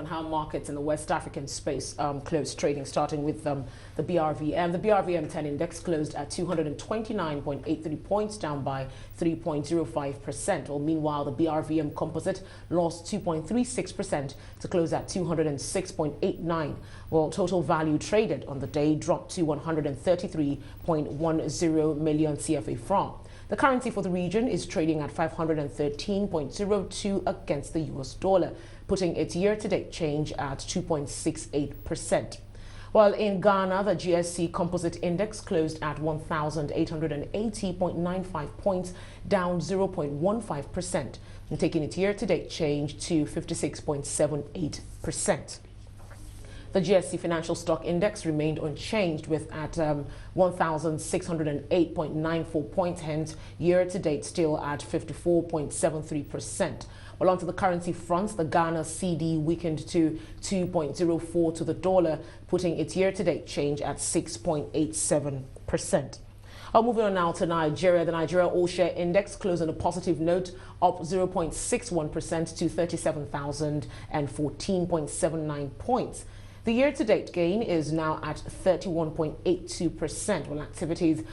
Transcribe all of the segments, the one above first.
how markets in the West African space closed trading, starting with the BRVM. The BRVM 10 index closed at 229.83 points, down by 3.05%. Well, meanwhile, the BRVM composite lost 2.36% to close at 206.89. Well, total value traded on the day dropped to 133.10 million CFA francs. The currency for the region is trading at 513.02 against the US dollar, putting its year-to-date change at 2.68%. While in Ghana, the GSC Composite Index closed at 1,880.95 points, down 0.15%, and taking its year-to-date change to 56.78%. The GSC Financial Stock Index remained unchanged with at 1,608.94 points, hence year-to-date still at 54.73%. Well, onto the currency fronts, the Ghana CD weakened to 2.04 to the dollar, putting its year-to-date change at 6.87%. Moving on now to Nigeria. The Nigeria All-Share Index closed on a positive note, up 0.61% to 37,014.79 points. The year-to-date gain is now at 31.82%. Well, activity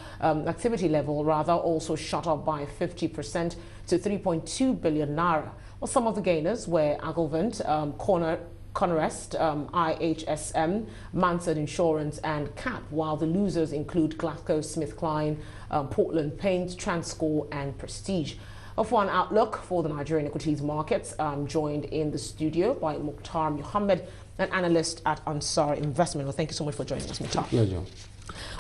level also shot up by 50% to 3.2 billion naira. Well, some of the gainers were Agilvent, Conorest, IHSM, Mansard Insurance, and CAP, while the losers include GlaxoSmithKline, Portland Paint, Transcore, and Prestige. For an outlook for the Nigerian equities markets, I'm joined in the studio by Mukhtar Muhammad, an analyst at Ansar Investment. Well, thank you so much for joining us, Mukhtar. Yeah, John.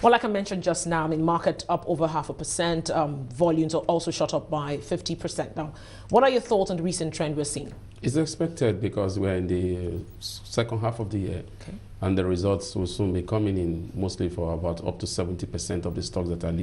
Well, like I mentioned just now, I mean, market up over 0.5%. Volumes are also shot up by 50%. Now, what are your thoughts on the recent trend we're seeing? It's expected because we're in the second half of the year, and the results will soon be coming in, mostly for about up to 70% of the stocks that are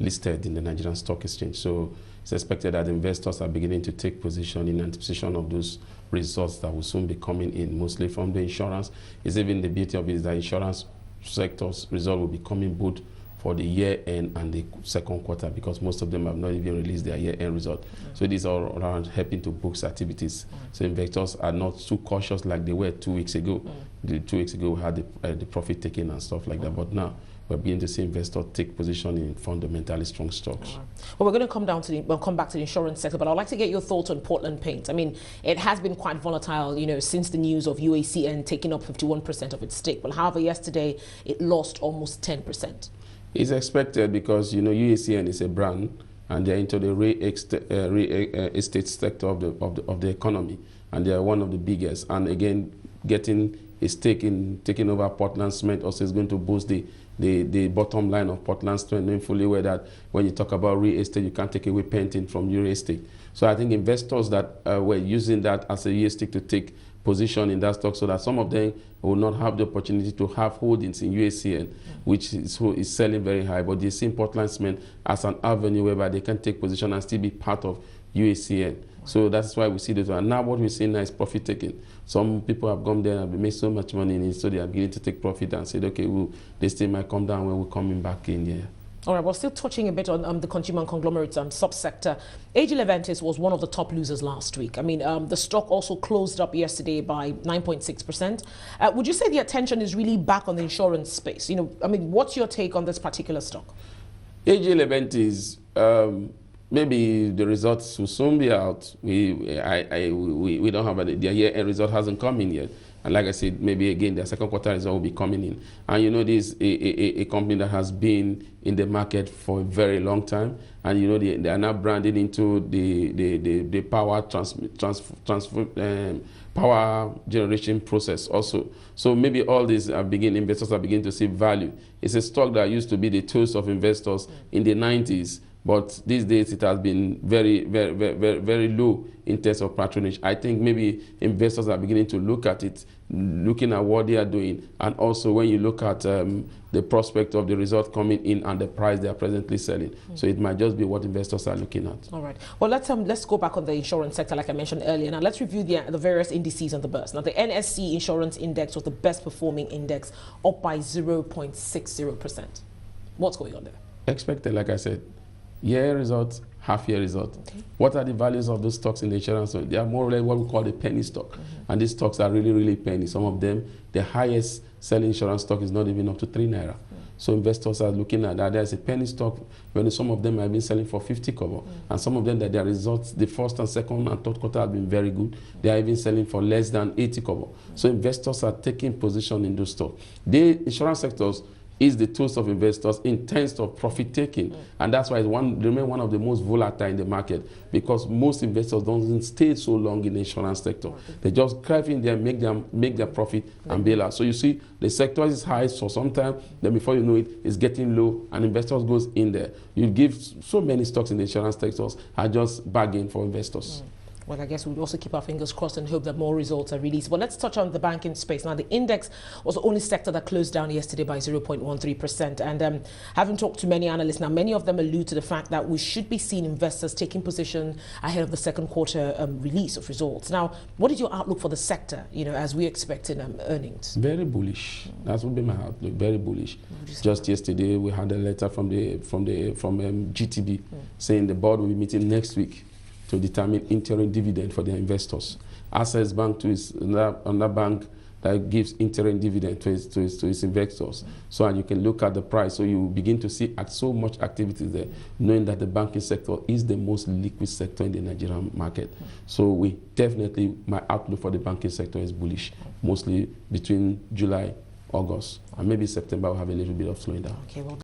listed in the Nigerian Stock Exchange. So it's expected that investors are beginning to take position in anticipation of those results that will soon be coming in, mostly from the insurance. It's even the beauty of it is that insurance sector's result will be coming both for the year end and the second quarter, because most of them have not even released their year end result. So these are all around helping to boost activities. So investors are not too cautious like they were 2 weeks ago. 2 weeks ago we had the profit taking and stuff like that, but now we're beginning to see investors take position in fundamentally strong stocks. Well, we're going to come back to the insurance sector, but I'd like to get your thoughts on Portland Paint. I mean, it has been quite volatile, since the news of UACN taking up 51% of its stake. Well, however, yesterday it lost almost 10%. It's expected because, UACN is a brand and they're into the real estate sector of the economy, and they are one of the biggest. And again, getting a stake in taking over Portland Cement also is going to boost the bottom line of Portland Cement, knowing fully well that when you talk about real estate, you can't take away painting from real estate. So I think investors that were using that as a yardstick to take position in that stock, so that some of them will not have the opportunity to have holdings in UACN, which is selling very high, but they see Portland Cement as an avenue whereby they can take position and still be part of UACN. So that's why we see this. And now what we're seeing now is profit taking. Some people have gone there and made so much money in it, so they are beginning to take profit and said, okay, this thing might come down when we're coming back in here. All right, well, still touching a bit on the consumer and conglomerates subsector. AG Leventis was one of the top losers last week. I mean, the stock also closed up yesterday by 9.6%. Would you say the attention is really back on the insurance space? I mean, what's your take on this particular stock? AG Leventis, maybe the results will soon be out. We don't have their year-end result hasn't come in yet. And like I said, maybe again, their second quarter result will be coming in. And this is a company that has been in the market for a very long time. And they are now branded into the power power generation process also. So maybe all these investors are beginning to see value. It's a stock that used to be the toast of investors in the 90s. But these days it has been very, very, very, very low in terms of patronage. I think maybe investors are beginning to look at it, looking at what they are doing, and also when you look at the prospect of the result coming in and the price they are presently selling. So it might just be what investors are looking at. All right. Well, let's go back on the insurance sector, like I mentioned earlier. Now let's review the various indices on the burst. Now the NSE Insurance Index was the best performing index, up by 0.60%. What's going on there? Expected, like I said. Year results half-year result. Okay. What are the values of those stocks in the insurance? They are more or less what we call the penny stock. And these stocks are really, really penny. Some of them, the highest selling insurance stock is not even up to 3 naira. So investors are looking at that. There's a penny stock when some of them have been selling for 50 kobo. And some of them, that their results, the first and second and third quarter have been very good. They are even selling for less than 80 kobo. So investors are taking position in those stocks. The insurance sectors is the tools of investors in terms of profit taking. And that's why it remains one of the most volatile in the market, because most investors don't stay so long in the insurance sector. They just dive in there, make their profit and bail out. So you see, the sector is high for some time, then before you know it, it's getting low, and investors goes in there. You give so many stocks in the insurance sectors are just bargain for investors. Well, I guess we'll also keep our fingers crossed and hope that more results are released. But let's touch on the banking space. Now, the index was the only sector that closed down yesterday by 0.13%. And having talked to many analysts, now many of them allude to the fact that we should be seeing investors taking position ahead of the second quarter release of results. Now, what is your outlook for the sector, as we expect in earnings? Very bullish. That would be my outlook. Very bullish. Just yesterday, we had a letter from GTB saying the board will be meeting next week to determine interim dividend for their investors. Access Bank to is another bank that gives interim dividend to its investors. So and you can look at the price. So you begin to see so much activity there, knowing that the banking sector is the most liquid sector in the Nigerian market. So my outlook for the banking sector is bullish, mostly between July, August, and maybe September we'll have a little bit of slowing down. Okay, well.